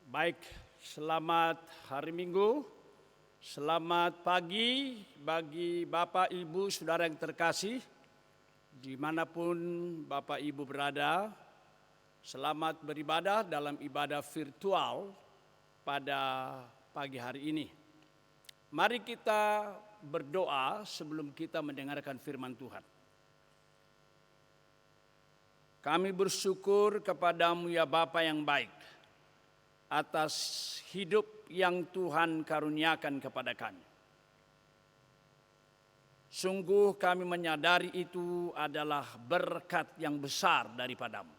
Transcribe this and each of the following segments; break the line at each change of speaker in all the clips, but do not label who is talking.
Baik, selamat hari Minggu, selamat pagi bagi Bapak, Ibu, Saudara yang terkasih, dimanapun Bapak, Ibu berada. Selamat beribadah dalam ibadah virtual pada pagi hari ini. Mari kita berdoa sebelum kita mendengarkan firman Tuhan. Kami bersyukur kepadamu ya Bapa yang baik, atas hidup yang Tuhan karuniakan kepada kami. Sungguh kami menyadari itu adalah berkat yang besar daripadamu.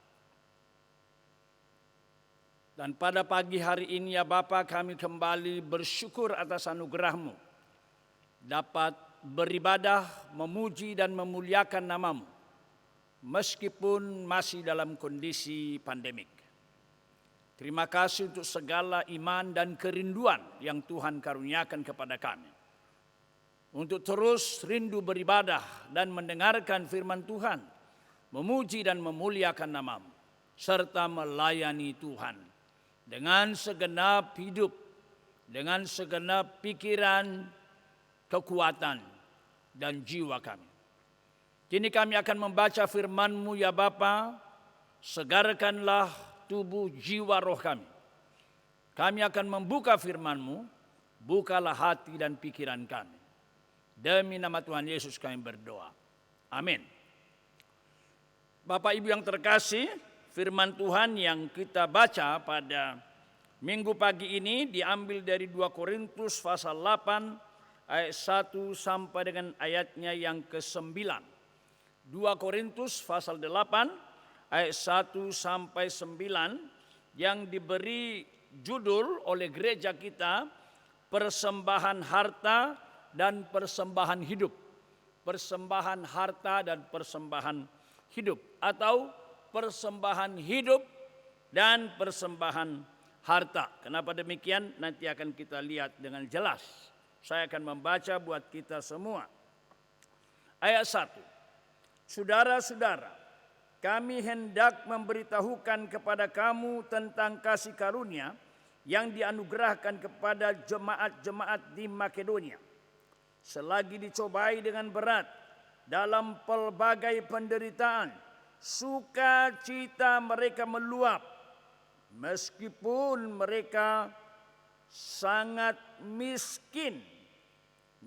Dan pada pagi hari ini ya Bapa, kami kembali bersyukur atas anugerah-Mu, dapat beribadah, memuji dan memuliakan nama-Mu, meskipun masih dalam kondisi pandemik. Terima kasih untuk segala iman dan kerinduan yang Tuhan karuniakan kepada kami. Untuk terus rindu beribadah dan mendengarkan firman Tuhan, memuji dan memuliakan nama-Mu, serta melayani Tuhan dengan segenap hidup, dengan segenap pikiran, kekuatan, dan jiwa kami. Kini kami akan membaca firman-Mu ya Bapa, segarkanlah tubuh, jiwa, roh kami. Kami akan membuka firman-Mu, bukalah hati dan pikiran kami. Demi nama Tuhan Yesus kami berdoa. Amin. Bapak Ibu yang terkasih, firman Tuhan yang kita baca pada minggu pagi ini diambil dari 2 Korintus pasal 8 ayat 1 sampai dengan ayatnya yang ke-9. 2 Korintus pasal 8 ayat 1 sampai 9 yang diberi judul oleh gereja kita persembahan harta dan persembahan hidup. Persembahan harta dan persembahan hidup, atau persembahan hidup dan persembahan harta. Kenapa demikian? Nanti akan kita lihat dengan jelas. Saya akan membaca buat kita semua. Ayat 1. Saudara-saudara, kami hendak memberitahukan kepada kamu tentang kasih karunia yang dianugerahkan kepada jemaat-jemaat di Makedonia. Selagi dicobai dengan berat dalam pelbagai penderitaan, sukacita mereka meluap, meskipun mereka sangat miskin,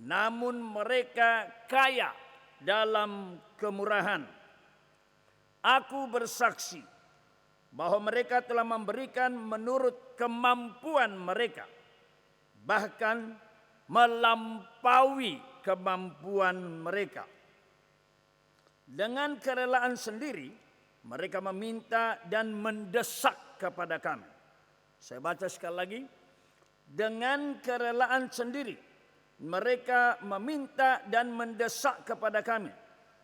namun mereka kaya dalam kemurahan. Aku bersaksi bahwa mereka telah memberikan menurut kemampuan mereka, bahkan melampaui kemampuan mereka. Dengan kerelaan sendiri, mereka meminta dan mendesak kepada kami. Saya baca sekali lagi. Dengan kerelaan sendiri, mereka meminta dan mendesak kepada kami,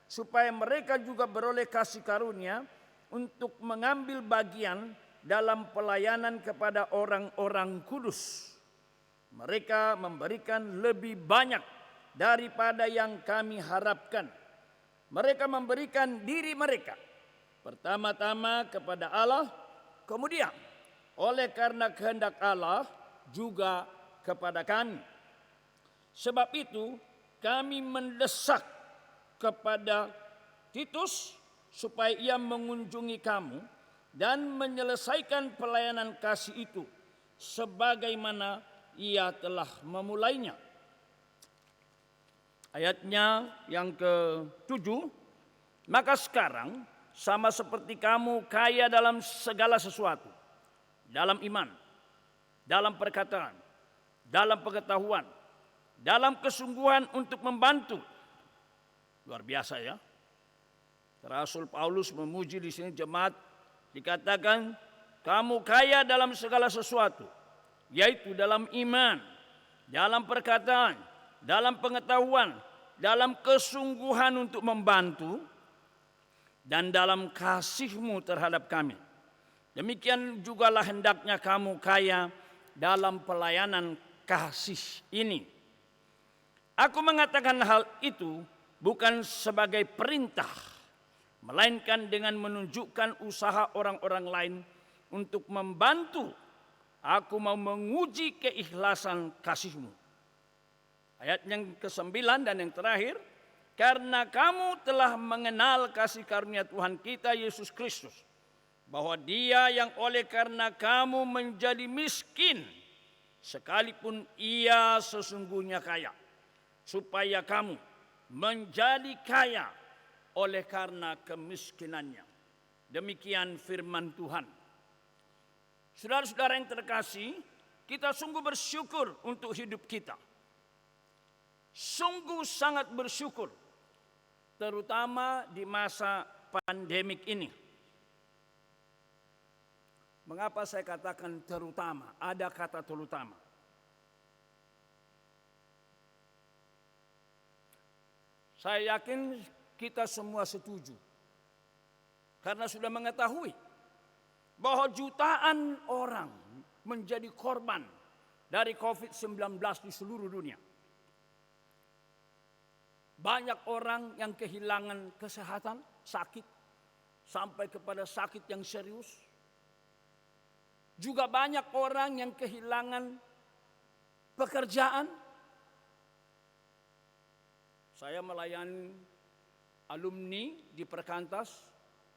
supaya mereka juga beroleh kasih karunia untuk mengambil bagian dalam pelayanan kepada orang-orang kudus. Mereka memberikan lebih banyak daripada yang kami harapkan. Mereka memberikan diri mereka pertama-tama kepada Allah, kemudian oleh karena kehendak Allah juga kepada kami. Sebab itu kami mendesak kepada Titus supaya ia mengunjungi kamu dan menyelesaikan pelayanan kasih itu sebagaimana ia telah memulainya. Ayatnya yang ke-7, maka sekarang sama seperti kamu kaya dalam segala sesuatu, dalam iman, dalam perkataan, dalam pengetahuan, dalam kesungguhan untuk membantu. Luar biasa ya. Rasul Paulus memuji di sini jemaat, dikatakan kamu kaya dalam segala sesuatu, yaitu dalam iman, dalam perkataan, dalam pengetahuan, dalam kesungguhan untuk membantu, dan dalam kasih-Mu terhadap kami. Demikian jugalah hendaknya kamu kaya dalam pelayanan kasih ini. Aku mengatakan hal itu bukan sebagai perintah, melainkan dengan menunjukkan usaha orang-orang lain untuk membantu Aku mau menguji keikhlasan kasih-Mu. Ayat yang ke-9 dan yang terakhir, karena kamu telah mengenal kasih karunia Tuhan kita Yesus Kristus, bahwa Dia yang oleh karena kamu menjadi miskin, sekalipun Ia sesungguhnya kaya, supaya kamu menjadi kaya oleh karena kemiskinannya. Demikian firman Tuhan. Saudara-saudara yang terkasih, kita sungguh bersyukur untuk hidup kita. Sungguh sangat bersyukur, terutama di masa pandemik ini. Mengapa saya katakan terutama? Ada kata terutama. Saya yakin kita semua setuju, karena sudah mengetahui bahwa jutaan orang menjadi korban dari COVID-19 di seluruh dunia. Banyak orang yang kehilangan kesehatan, sakit, sampai kepada sakit yang serius. Juga banyak orang yang kehilangan pekerjaan. Saya melayani alumni di Perkantas,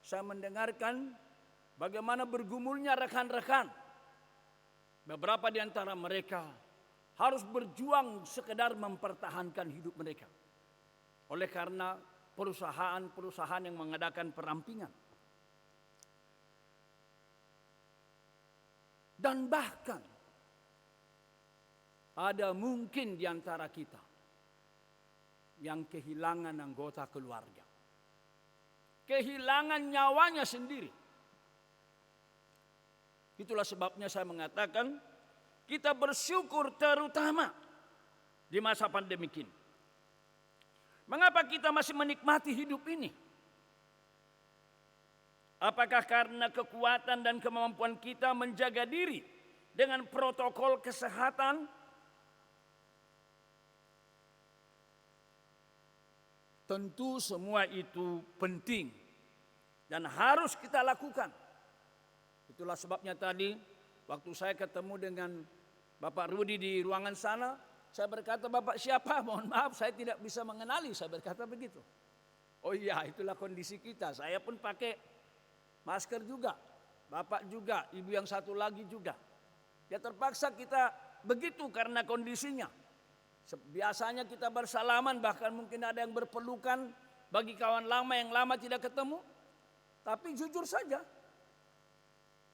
saya mendengarkan bagaimana bergumulnya rekan-rekan. Beberapa di antara mereka harus berjuang sekedar mempertahankan hidup mereka, oleh karena perusahaan-perusahaan yang mengadakan perampingan. Dan bahkan ada mungkin di antara kita yang kehilangan anggota keluarga, kehilangan nyawanya sendiri. Itulah sebabnya saya mengatakan kita bersyukur terutama di masa pandemi ini. Mengapa kita masih menikmati hidup ini? Apakah karena kekuatan dan kemampuan kita menjaga diri dengan protokol kesehatan? Tentu semua itu penting dan harus kita lakukan. Itulah sebabnya tadi waktu saya ketemu dengan Bapak Rudi di ruangan sana, saya berkata, "Bapak siapa? Mohon maaf saya tidak bisa mengenali." Saya berkata begitu. Oh iya, itulah kondisi kita. Saya pun pakai masker juga. Bapak juga, ibu yang satu lagi juga. Ya terpaksa kita begitu karena kondisinya. Biasanya kita bersalaman, bahkan mungkin ada yang berpelukan bagi kawan lama yang lama tidak ketemu. Tapi jujur saja,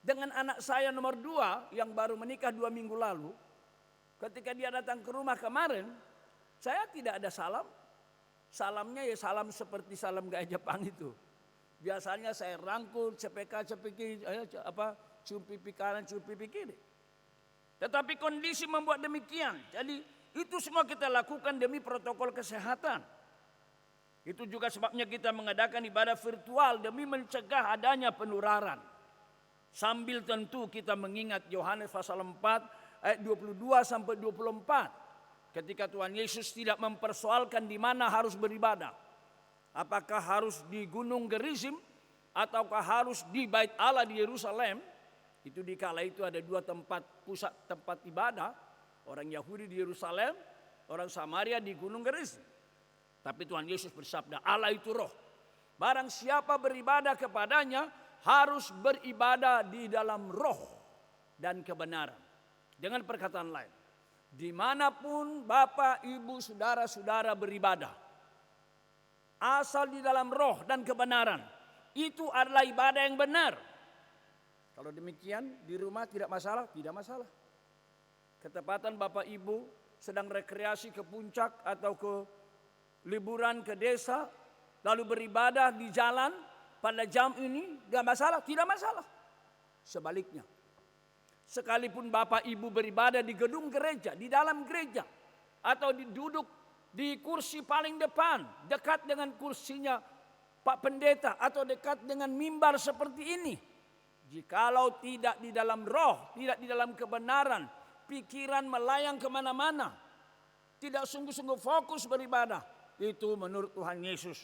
dengan anak saya nomor 2 yang baru menikah 2 minggu lalu, ketika dia datang ke rumah kemarin, saya tidak ada salam. Salamnya ya salam seperti salam gaya Jepang itu. Biasanya saya rangkul, cepeki, cium pipi kanan, cium pipi kiri. Tetapi kondisi membuat demikian. Jadi itu semua kita lakukan demi protokol kesehatan. Itu juga sebabnya kita mengadakan ibadah virtual demi mencegah adanya penularan. Sambil tentu kita mengingat Yohanes pasal 4 ayat 22 sampai 24. Ketika Tuhan Yesus tidak mempersoalkan di mana harus beribadah. Apakah harus di Gunung Gerizim ataukah harus di Bait Allah di Yerusalem? Itu dikala itu ada 2 pusat tempat ibadah. Orang Yahudi di Yerusalem, orang Samaria di Gunung Gerizim. Tapi Tuhan Yesus bersabda, Allah itu roh. Barang siapa beribadah kepadanya harus beribadah di dalam roh dan kebenaran. Dengan perkataan lain, dimanapun Bapak, Ibu, Saudara-saudara beribadah, asal di dalam roh dan kebenaran, itu adalah ibadah yang benar. Kalau demikian di rumah tidak masalah? Tidak masalah. Ketepatan Bapak Ibu sedang rekreasi ke puncak atau ke liburan ke desa, lalu beribadah di jalan pada jam ini, tidak masalah? Tidak masalah. Sebaliknya, sekalipun Bapak Ibu beribadah di gedung gereja, di dalam gereja, atau duduk di kursi paling depan, dekat dengan kursinya Pak Pendeta, atau dekat dengan mimbar seperti ini, jikalau tidak di dalam roh, tidak di dalam kebenaran, pikiran melayang kemana-mana, tidak sungguh-sungguh fokus beribadah, itu menurut Tuhan Yesus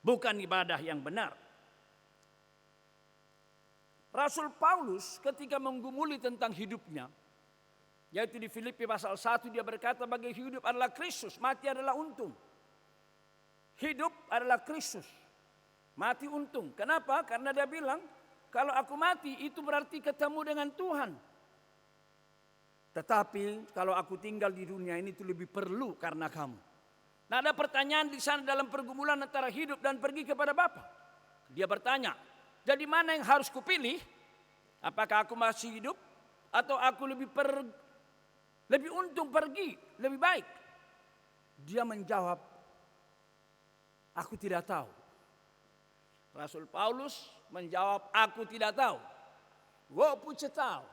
bukan ibadah yang benar. Rasul Paulus ketika menggumuli tentang hidupnya, yaitu di Filipi pasal 1 dia berkata, bagi hidup adalah Kristus, mati adalah untung. Hidup adalah Kristus, mati untung. Kenapa? Karena dia bilang, kalau aku mati itu berarti ketemu dengan Tuhan. Tetapi kalau aku tinggal di dunia ini itu lebih perlu karena kamu. Nah, ada pertanyaan di sana dalam pergumulan antara hidup dan pergi kepada Bapa. Dia bertanya, jadi mana yang harus kupilih? Apakah aku masih hidup atau aku lebih untung pergi, lebih baik? Dia menjawab, aku tidak tahu. Rasul Paulus menjawab, aku tidak tahu. Wo puce tahu.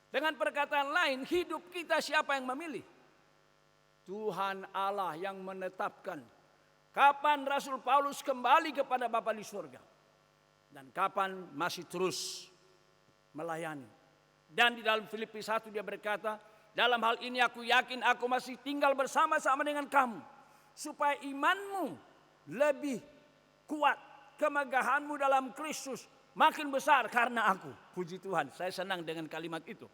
Dengan perkataan lain, hidup kita siapa yang memilih? Tuhan Allah yang menetapkan kapan Rasul Paulus kembali kepada Bapa di surga dan kapan masih terus melayani. Dan di dalam Filipi 1 dia berkata, dalam hal ini aku yakin aku masih tinggal bersama-sama dengan kamu, supaya imanmu lebih kuat, kemegahanmu dalam Kristus makin besar karena aku. Puji Tuhan, saya senang dengan kalimat itu.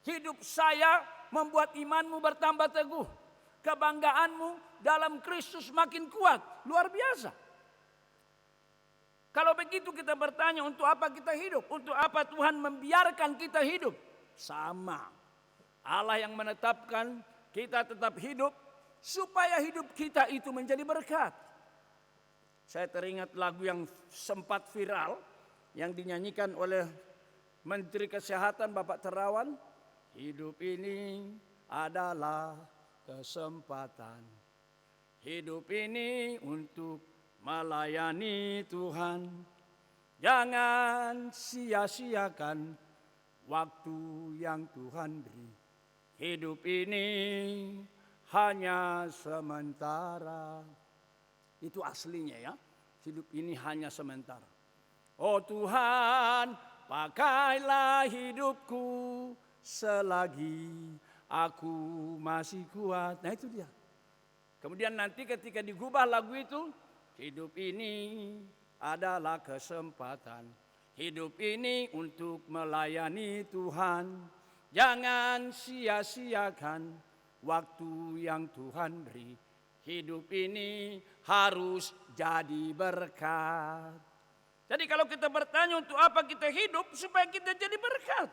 Hidup saya membuat imanmu bertambah teguh, kebanggaanmu dalam Kristus makin kuat, luar biasa. Kalau begitu kita bertanya, untuk apa kita hidup? Untuk apa Tuhan membiarkan kita hidup? Sama, Allah yang menetapkan kita tetap hidup, supaya hidup kita itu menjadi berkat. Saya teringat lagu yang sempat viral, yang dinyanyikan oleh Menteri Kesehatan Bapak Terawan. Hidup ini adalah kesempatan. Hidup ini untuk melayani Tuhan. Jangan sia-siakan waktu yang Tuhan beri. Hidup ini hanya sementara. Itu aslinya ya. Hidup ini hanya sementara. Oh Tuhan, pakailah hidupku selagi aku masih kuat. Nah itu dia. Kemudian nanti ketika digubah lagu itu, hidup ini adalah kesempatan. Hidup ini untuk melayani Tuhan. Jangan sia-siakan waktu yang Tuhan beri. Hidup ini harus jadi berkat. Jadi kalau kita bertanya untuk apa kita hidup, supaya kita jadi berkat.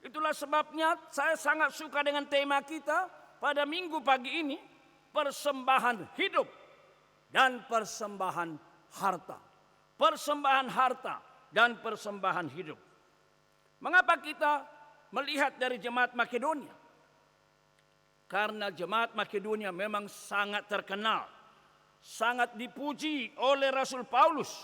Itulah sebabnya saya sangat suka dengan tema kita pada minggu pagi ini, persembahan hidup dan persembahan harta. Persembahan harta dan persembahan hidup. Mengapa kita melihat dari jemaat Makedonia? Karena jemaat Makedonia memang sangat terkenal, sangat dipuji oleh Rasul Paulus.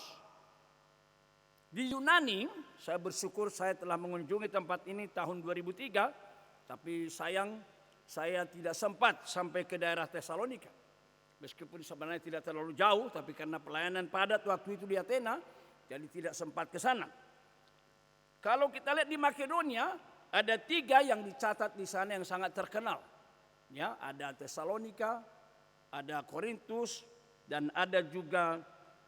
Di Yunani, saya bersyukur saya telah mengunjungi tempat ini tahun 2003, tapi sayang saya tidak sempat sampai ke daerah Tesalonika. Meskipun sebenarnya tidak terlalu jauh, tapi karena pelayanan padat waktu itu di Athena, jadi tidak sempat ke sana. Kalau kita lihat di Makedonia, ada 3 yang dicatat di sana yang sangat terkenal. Ya, ada Tesalonika, ada Korintus, dan ada juga,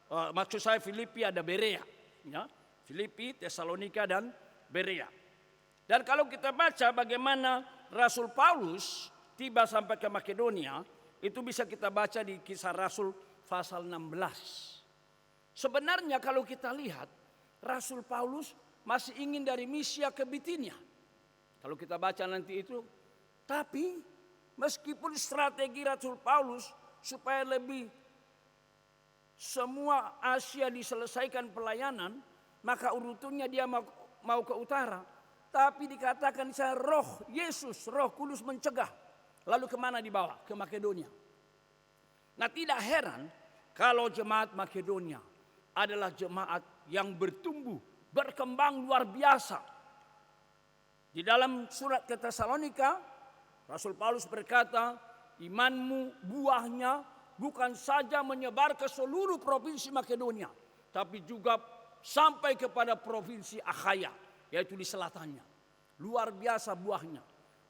maksud saya Filipi, ada Berea. Ya, Filipi, Tesalonika, dan Berea. Dan kalau kita baca bagaimana Rasul Paulus tiba sampai ke Makedonia, itu bisa kita baca di Kisah Rasul pasal 16. Sebenarnya kalau kita lihat, Rasul Paulus masih ingin dari Misia ke Bitinia. Kalau kita baca nanti itu, tapi meskipun strategi Rasul Paulus supaya lebih semua Asia diselesaikan pelayanan, maka urutannya dia mau ke utara. Tapi dikatakan saya roh Yesus, roh kudus mencegah. Lalu kemana dibawa? Ke Makedonia. Nah tidak heran kalau jemaat Makedonia adalah jemaat yang bertumbuh, berkembang luar biasa. Di dalam surat ke Tesalonika, Rasul Paulus berkata, imanmu buahnya bukan saja menyebar ke seluruh provinsi Makedonia, tapi juga sampai kepada provinsi Akhaya, yaitu di selatannya. Luar biasa buahnya.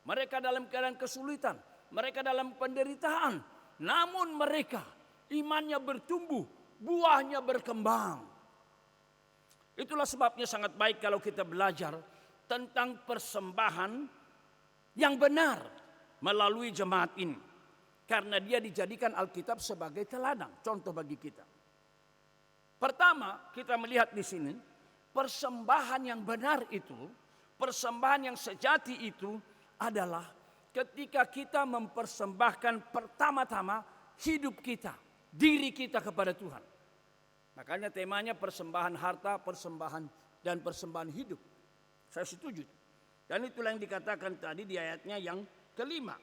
Mereka dalam keadaan kesulitan, mereka dalam penderitaan, namun mereka imannya bertumbuh, buahnya berkembang. Itulah sebabnya sangat baik kalau kita belajar tentang persembahan yang benar melalui jemaat ini. Karena dia dijadikan Alkitab sebagai teladan, contoh bagi kita. Pertama, kita melihat di sini, persembahan yang benar itu, persembahan yang sejati itu adalah ketika kita mempersembahkan pertama-tama hidup kita, diri kita kepada Tuhan. Makanya temanya persembahan harta, persembahan dan persembahan hidup. Saya setuju. Dan itulah yang dikatakan tadi di ayatnya yang kelima.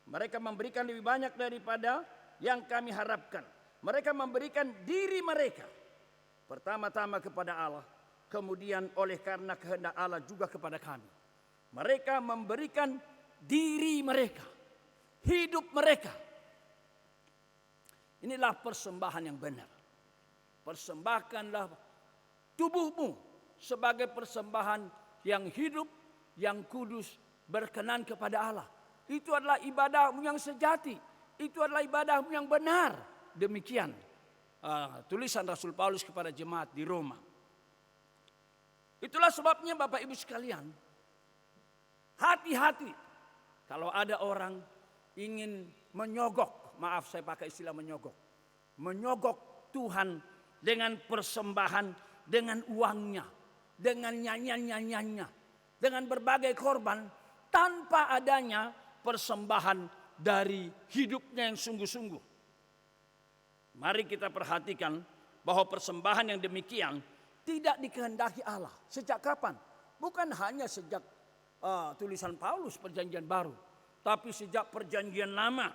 Mereka memberikan lebih banyak daripada yang kami harapkan. Mereka memberikan diri mereka. Pertama-tama kepada Allah. Kemudian oleh karena kehendak Allah juga kepada kami. Mereka memberikan diri mereka. Hidup mereka. Inilah persembahan yang benar. Persembahkanlah tubuhmu sebagai persembahan yang hidup, yang kudus, berkenan kepada Allah. Itu adalah ibadahmu yang sejati. Itu adalah ibadahmu yang benar. Demikian tulisan Rasul Paulus kepada jemaat di Roma. Itulah sebabnya Bapak Ibu sekalian, hati-hati kalau ada orang ingin menyogok, maaf saya pakai istilah menyogok Tuhan dengan persembahan, dengan uangnya, dengan nyanyian-nyanyiannya, dengan berbagai korban, tanpa adanya persembahan dari hidupnya yang sungguh-sungguh. Mari kita perhatikan bahwa persembahan yang demikian tidak dikehendaki Allah. Sejak kapan? Bukan hanya sejak tulisan Paulus perjanjian baru, tapi sejak perjanjian lama.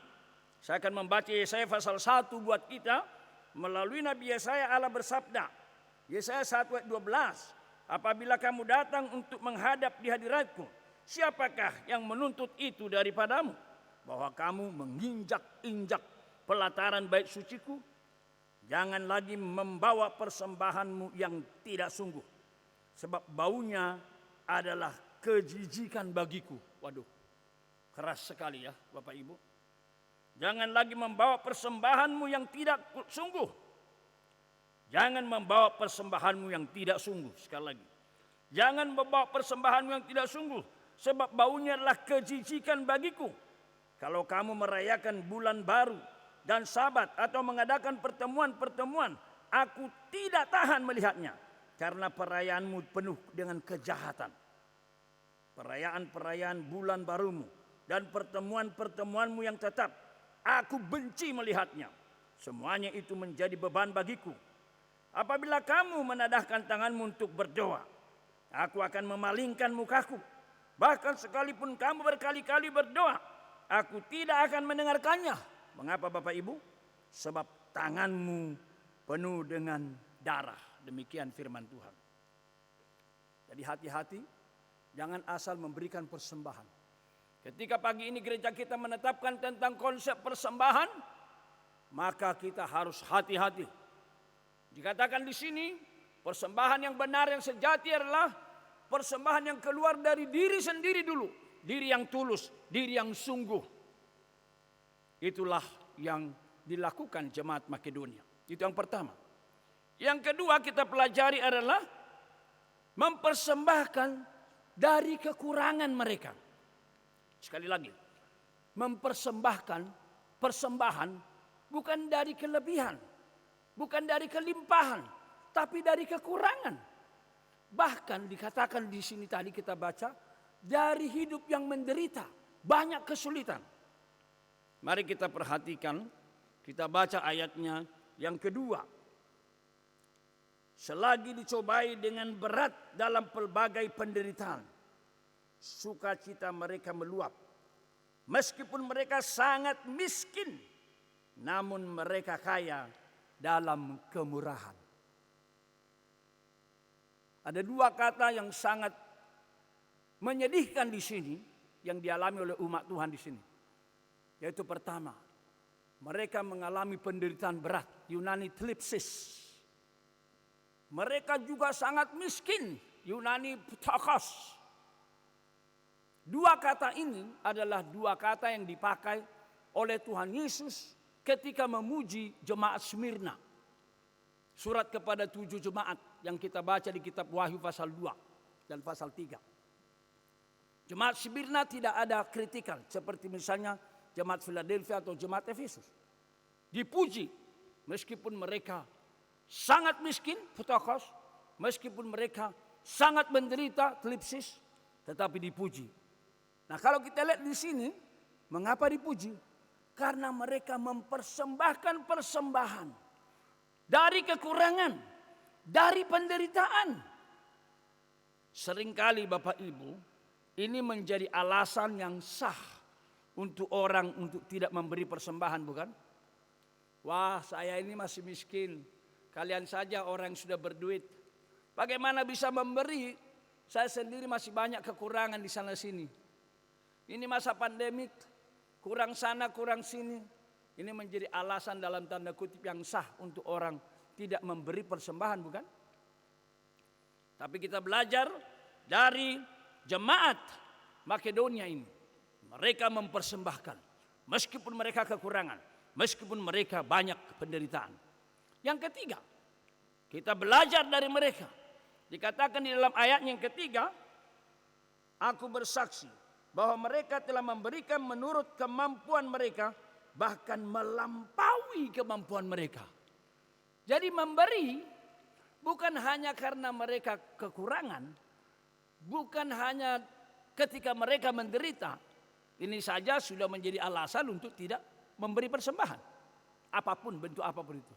Saya akan membaca Yesaya pasal 1 buat kita. Melalui Nabi Yesaya Allah bersabda, Yesaya 1 ayat 12, apabila kamu datang untuk menghadap di hadiratku, siapakah yang menuntut itu daripadamu? Bahwa kamu menginjak-injak pelataran bait suciku? Jangan lagi membawa persembahanmu yang tidak sungguh, sebab baunya adalah kejijikan bagiku. Waduh, keras sekali ya Bapak Ibu. Jangan lagi membawa persembahanmu yang tidak sungguh. Jangan membawa persembahanmu yang tidak sungguh. Sekali lagi. Jangan membawa persembahanmu yang tidak sungguh. Sebab baunya adalah kejijikan bagiku. Kalau kamu merayakan bulan baru dan Sabat atau mengadakan pertemuan-pertemuan, aku tidak tahan melihatnya. Karena perayaanmu penuh dengan kejahatan. Perayaan-perayaan bulan barumu dan pertemuan-pertemuanmu yang tetap, aku benci melihatnya. Semuanya itu menjadi beban bagiku. Apabila kamu menadahkan tanganmu untuk berdoa, aku akan memalingkan mukaku. Bahkan sekalipun kamu berkali-kali berdoa, aku tidak akan mendengarkannya. Mengapa Bapak Ibu? Sebab tanganmu penuh dengan darah. Demikian firman Tuhan. Jadi hati-hati, jangan asal memberikan persembahan. Ketika pagi ini gereja kita menetapkan tentang konsep persembahan, maka kita harus hati-hati. Dikatakan di sini, persembahan yang benar yang sejati adalah persembahan yang keluar dari diri sendiri dulu, diri yang tulus, diri yang sungguh. Itulah yang dilakukan jemaat Makedonia. Itu yang pertama. Yang kedua kita pelajari adalah mempersembahkan dari kekurangan mereka. Sekali lagi, mempersembahkan persembahan bukan dari kelebihan, bukan dari kelimpahan, tapi dari kekurangan. Bahkan dikatakan di sini tadi kita baca, dari hidup yang menderita, banyak kesulitan. Mari kita perhatikan, kita baca ayatnya yang kedua. Selagi dicobai dengan berat dalam pelbagai penderitaan, sukacita mereka meluap. Meskipun mereka sangat miskin, namun mereka kaya dalam kemurahan. Ada dua kata yang sangat menyedihkan di sini yang dialami oleh umat Tuhan di sini. Yaitu pertama, mereka mengalami penderitaan berat, Yunani thlipsis. Mereka juga sangat miskin, Yunani ptakos. Dua kata ini adalah dua kata yang dipakai oleh Tuhan Yesus ketika memuji jemaat Smyrna. Surat kepada 7 jemaat yang kita baca di kitab Wahyu pasal 2 dan pasal 3. Jemaat Smyrna tidak ada kritikan seperti misalnya jemaat Philadelphia atau jemaat Efesus. Dipuji meskipun mereka sangat miskin, Ptochos, meskipun mereka sangat menderita, Klipsis, tetapi dipuji. Nah, kalau kita lihat di sini, mengapa dipuji? Karena mereka mempersembahkan persembahan dari kekurangan, dari penderitaan. Seringkali Bapak Ibu, ini menjadi alasan yang sah untuk orang untuk tidak memberi persembahan, bukan? Wah, saya ini masih miskin. Kalian saja orang yang sudah berduit. Bagaimana bisa memberi? Saya sendiri masih banyak kekurangan di sana sini. Ini masa pandemik, kurang sana kurang sini. Ini menjadi alasan dalam tanda kutip yang sah untuk orang tidak memberi persembahan, bukan? Tapi kita belajar dari jemaat Makedonia ini. Mereka mempersembahkan meskipun mereka kekurangan, meskipun mereka banyak penderitaan. Yang ketiga, kita belajar dari mereka. Dikatakan di dalam ayat yang ketiga, aku bersaksi bahwa mereka telah memberikan menurut kemampuan mereka, bahkan melampaui kemampuan mereka. Jadi memberi bukan hanya karena mereka kekurangan, bukan hanya ketika mereka menderita. Ini saja sudah menjadi alasan untuk tidak memberi persembahan. Apapun, bentuk apapun itu.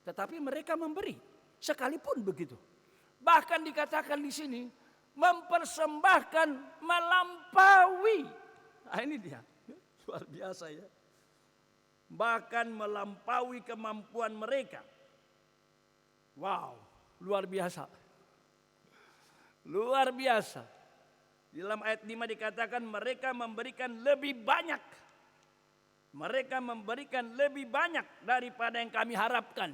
Tetapi mereka memberi, sekalipun begitu. Bahkan dikatakan di sini, mempersembahkan melampaui. Nah, ini dia, luar biasa ya. Bahkan melampaui kemampuan mereka. Wow, luar biasa. Luar biasa. Di dalam ayat 5 dikatakan mereka memberikan lebih banyak. Mereka memberikan lebih banyak daripada yang kami harapkan.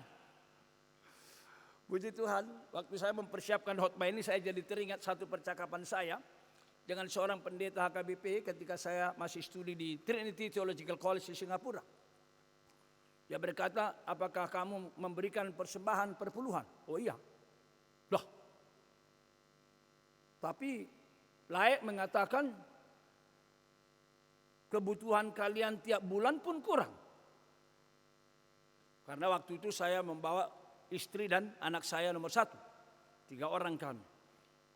Puji Tuhan, waktu saya mempersiapkan khotbah ini saya jadi teringat satu percakapan saya dengan seorang pendeta HKBP ketika saya masih studi di Trinity Theological College di Singapura. Dia berkata, apakah kamu memberikan persembahan perpuluhan? Oh iya. Loh. Tapi layak mengatakan kebutuhan kalian tiap bulan pun kurang. Karena waktu itu saya membawa istri dan anak saya nomor 1. 3 orang kami.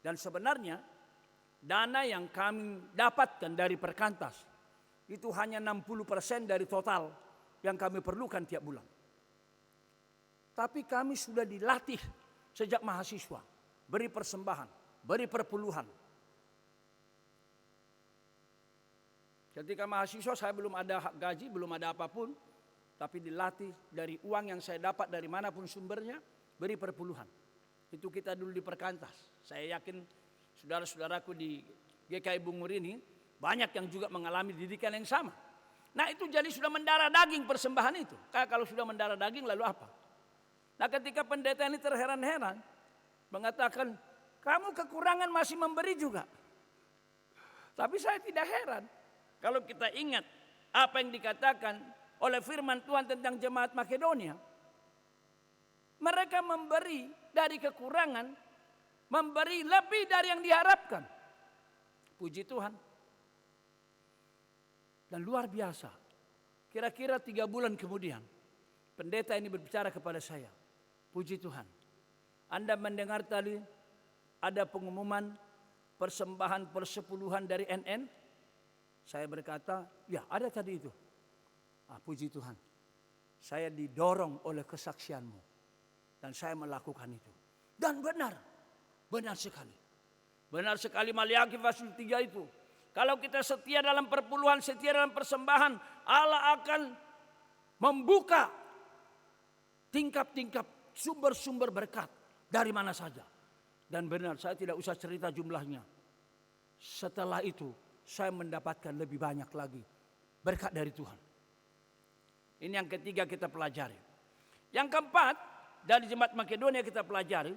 Dan sebenarnya dana yang kami dapatkan dari perkantas itu hanya 60% dari total yang kami perlukan tiap bulan. Tapi kami sudah dilatih sejak mahasiswa. Beri persembahan, beri perpuluhan. Ketika mahasiswa saya belum ada hak gaji, belum ada apapun. Tapi dilatih dari uang yang saya dapat dari manapun sumbernya, beri perpuluhan. Itu kita dulu di perkantas. Saya yakin saudara-saudaraku di GKI Bungur ini banyak yang juga mengalami didikan yang sama. Nah itu jadi sudah mendarah daging persembahan itu. Kalau sudah mendarah daging lalu apa? Nah ketika pendeta ini terheran-heran, mengatakan, kamu kekurangan masih memberi juga. Tapi saya tidak heran. Kalau kita ingat apa yang dikatakan oleh firman Tuhan tentang jemaat Makedonia. Mereka memberi dari kekurangan, memberi lebih dari yang diharapkan. Puji Tuhan. Dan luar biasa. Kira-kira 3 bulan kemudian, pendeta ini berbicara kepada saya. Puji Tuhan. Anda mendengar tadi ada pengumuman persembahan persepuluhan dari NN? Saya berkata, ya ada tadi itu. Puji Tuhan, saya didorong oleh kesaksianmu dan saya melakukan itu. Dan benar sekali. Benar sekali Maliaki pasal 3 itu. Kalau kita setia dalam perpuluhan, setia dalam persembahan, Allah akan membuka tingkap-tingkap sumber-sumber berkat dari mana saja. Dan benar, saya tidak usah cerita jumlahnya. Setelah itu, saya mendapatkan lebih banyak lagi berkat dari Tuhan. Ini yang ketiga kita pelajari. Yang keempat, dari jemaat Makedonia kita pelajari,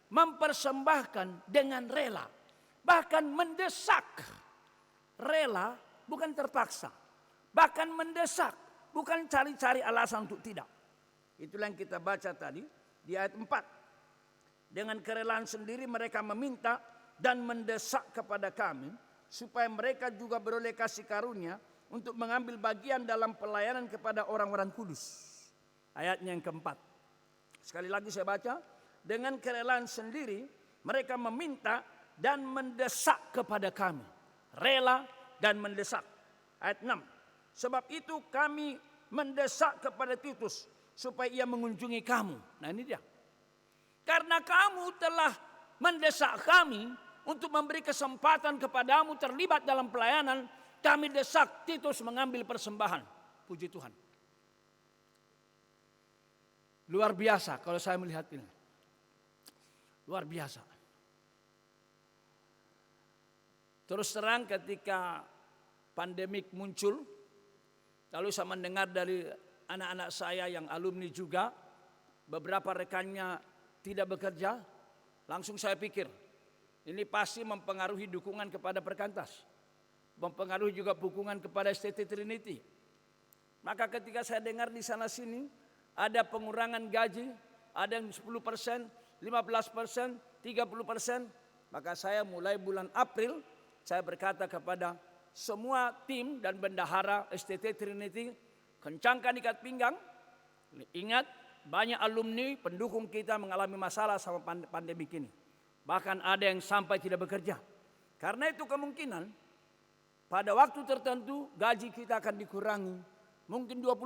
mempersembahkan dengan rela. Bahkan mendesak. Rela bukan terpaksa. Bahkan mendesak, bukan cari-cari alasan untuk tidak. Itulah yang kita baca tadi di ayat 4. Dengan kerelaan sendiri mereka meminta dan mendesak kepada kami supaya mereka juga beroleh kasih karunia untuk mengambil bagian dalam pelayanan kepada orang-orang kudus. Ayatnya yang keempat. Sekali lagi saya baca. Dengan kerelaan sendiri mereka meminta dan mendesak kepada kami. Rela dan mendesak. Ayat 6. Sebab itu kami mendesak kepada Titus supaya ia mengunjungi kamu. Nah ini dia. Karena kamu telah mendesak kami untuk memberi kesempatan kepadamu terlibat dalam pelayanan, kami desak Titus mengambil persembahan. Puji Tuhan. Luar biasa kalau saya melihat ini. Luar biasa. Terus terang ketika pandemik muncul, lalu saya mendengar dari anak-anak saya yang alumni juga, beberapa rekannya tidak bekerja, langsung saya pikir, ini pasti mempengaruhi dukungan kepada Perkantas. Mempengaruhi juga dukungan kepada STT Trinity. Maka ketika saya dengar di sana sini, ada pengurangan gaji, ada yang 10%, 15%, 30%, maka saya mulai bulan April, saya berkata kepada semua tim dan bendahara STT Trinity, kencangkan ikat pinggang. Ingat, banyak alumni pendukung kita mengalami masalah sama pandemi ini. Bahkan ada yang sampai tidak bekerja. Karena itu kemungkinan pada waktu tertentu gaji kita akan dikurangi mungkin 20%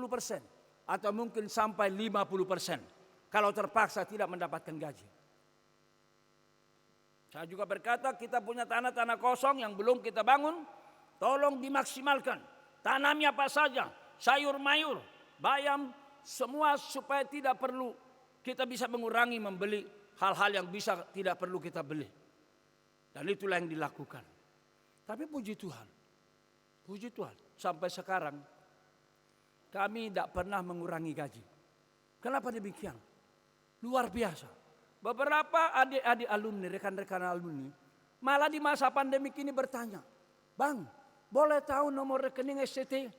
atau mungkin sampai 50% kalau terpaksa tidak mendapatkan gaji. Saya juga berkata kita punya tanah-tanah kosong yang belum kita bangun, tolong dimaksimalkan. Tanami apa saja, sayur mayur, bayam, semua supaya tidak perlu kita bisa mengurangi membeli hal-hal yang bisa tidak perlu kita beli. Dan itulah yang dilakukan. Tapi puji Tuhan, sampai sekarang kami tidak pernah mengurangi gaji. Kenapa demikian? Luar biasa. Beberapa adik-adik alumni, rekan-rekan alumni, malah di masa pandemi ini bertanya, Bang, boleh tahu nomor rekening STT?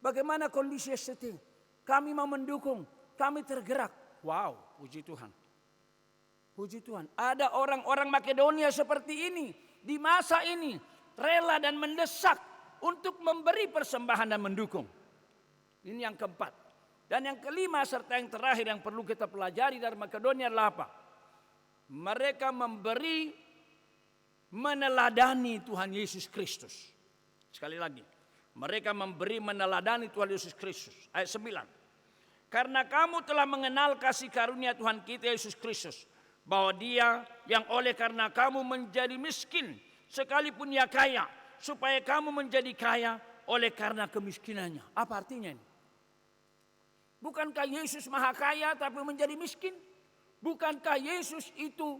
Bagaimana kondisi STT? Kami mau mendukung, kami tergerak. Wow, puji Tuhan. Puji Tuhan. Ada orang-orang Makedonia seperti ini. Di masa ini rela dan mendesak untuk memberi persembahan dan mendukung. Ini yang keempat. Dan yang kelima serta yang terakhir yang perlu kita pelajari dari Makedonia adalah apa? Mereka meneladani Tuhan Yesus Kristus. Sekali lagi. Mereka meneladani Tuhan Yesus Kristus. Ayat 9. Karena kamu telah mengenal kasih karunia Tuhan kita Yesus Kristus, bahwa Dia yang oleh karena kamu menjadi miskin, sekalipun Ia kaya, supaya kamu menjadi kaya oleh karena kemiskinannya. Apa artinya ini? Bukankah Yesus maha kaya tapi menjadi miskin? Bukankah Yesus itu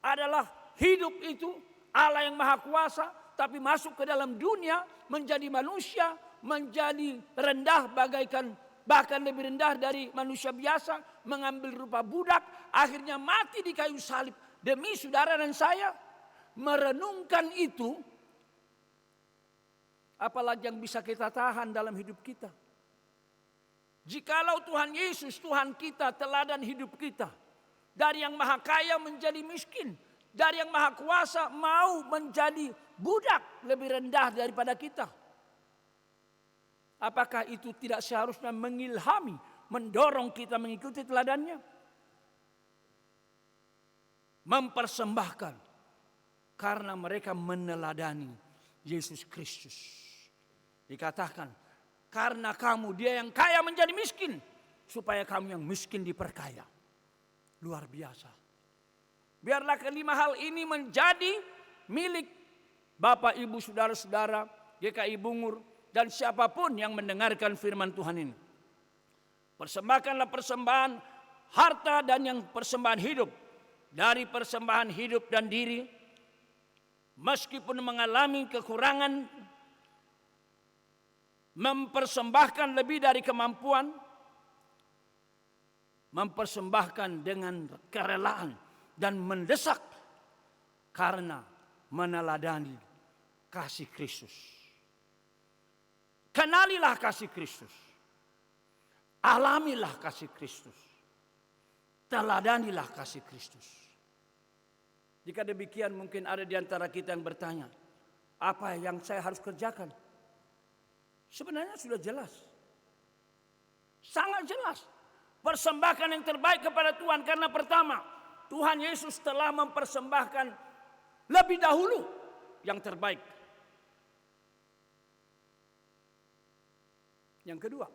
adalah hidup itu, Allah yang maha kuasa, tapi masuk ke dalam dunia menjadi manusia, menjadi rendah bagaikan bahkan lebih rendah dari manusia biasa, mengambil rupa budak, akhirnya mati di kayu salib demi saudara dan saya. Merenungkan itu, apalagi yang bisa kita tahan dalam hidup kita. Jikalau Tuhan Yesus, Tuhan kita, teladan hidup kita, dari yang maha kaya menjadi miskin, dari yang maha kuasa mau menjadi budak lebih rendah daripada kita. Apakah itu tidak seharusnya mengilhami, mendorong kita mengikuti teladannya? Mempersembahkan karena mereka meneladani Yesus Kristus. Dikatakan, karena kamu Dia yang kaya menjadi miskin, supaya kamu yang miskin diperkaya. Luar biasa. Biarlah kelima hal ini menjadi milik Bapak, Ibu, Saudara-saudara, GKI Bungur, dan siapapun yang mendengarkan firman Tuhan ini. Persembahkanlah persembahan harta dan yang persembahan hidup. Dari persembahan hidup dan diri, meskipun mengalami kekurangan, mempersembahkan lebih dari kemampuan, mempersembahkan dengan kerelaan dan mendesak karena meneladani kasih Kristus. Kenalilah kasih Kristus. Alamilah kasih Kristus. Teladanilah kasih Kristus. Jika demikian mungkin ada di antara kita yang bertanya, apa yang saya harus kerjakan? Sebenarnya sudah jelas. Sangat jelas. Persembahkan yang terbaik kepada Tuhan. Karena pertama, Tuhan Yesus telah mempersembahkan lebih dahulu yang terbaik. Yang kedua,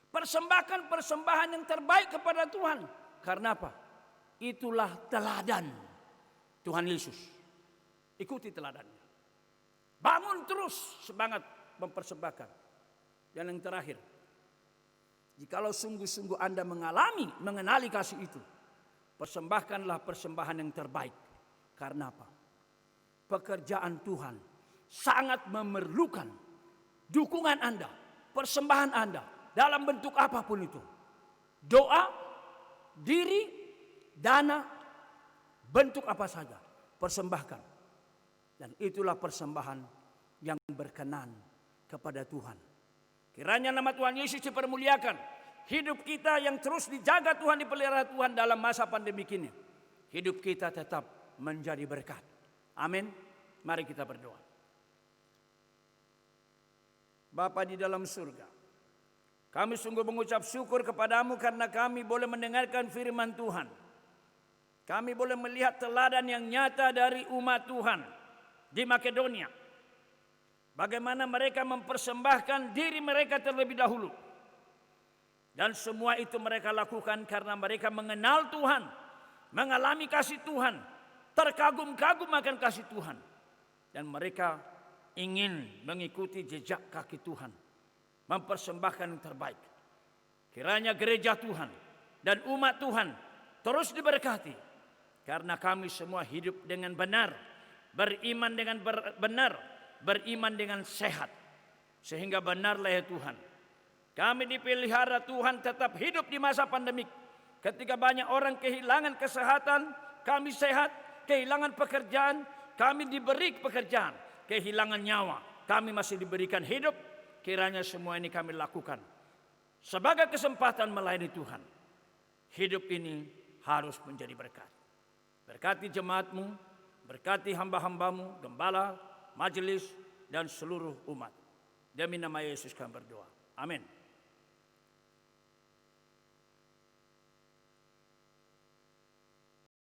persembahkan persembahan yang terbaik kepada Tuhan. Karena apa? Itulah teladan Tuhan Yesus. Ikuti teladannya. Bangun terus semangat mempersembahkan. Dan yang terakhir, jikalau sungguh-sungguh Anda mengenali kasih itu, persembahkanlah persembahan yang terbaik. Karena apa? Pekerjaan Tuhan sangat memerlukan dukungan Anda, persembahan Anda dalam bentuk apapun itu. Doa, diri, dana, bentuk apa saja, persembahkan. Dan itulah persembahan yang berkenan kepada Tuhan. Kiranya nama Tuhan Yesus dipermuliakan. Hidup kita yang terus dijaga Tuhan, dipelihara Tuhan dalam masa pandemi ini. Hidup kita tetap menjadi berkat. Amin. Mari kita berdoa. Bapa di dalam surga, kami sungguh mengucap syukur kepadamu karena kami boleh mendengarkan firman Tuhan. Kami boleh melihat teladan yang nyata dari umat Tuhan di Makedonia. Bagaimana mereka mempersembahkan diri mereka terlebih dahulu. Dan semua itu mereka lakukan karena mereka mengenal Tuhan, mengalami kasih Tuhan, terkagum-kagum akan kasih Tuhan. Dan mereka ingin mengikuti jejak kaki Tuhan, mempersembahkan yang terbaik. Kiranya gereja Tuhan dan umat Tuhan terus diberkati, karena kami semua hidup dengan benar, beriman dengan benar, beriman dengan sehat. Sehingga benarlah ya Tuhan, kami dipelihara Tuhan tetap hidup di masa pandemik. Ketika banyak orang kehilangan kesehatan, kami sehat. Kehilangan pekerjaan, kami diberi pekerjaan. Kehilangan nyawa, kami masih diberikan hidup. Kiranya semua ini kami lakukan sebagai kesempatan melayani Tuhan. Hidup ini harus menjadi berkat. Berkati jemaatmu, berkati hamba-hambamu, gembala, majelis, dan seluruh umat. Demi nama Yesus kami berdoa. Amin.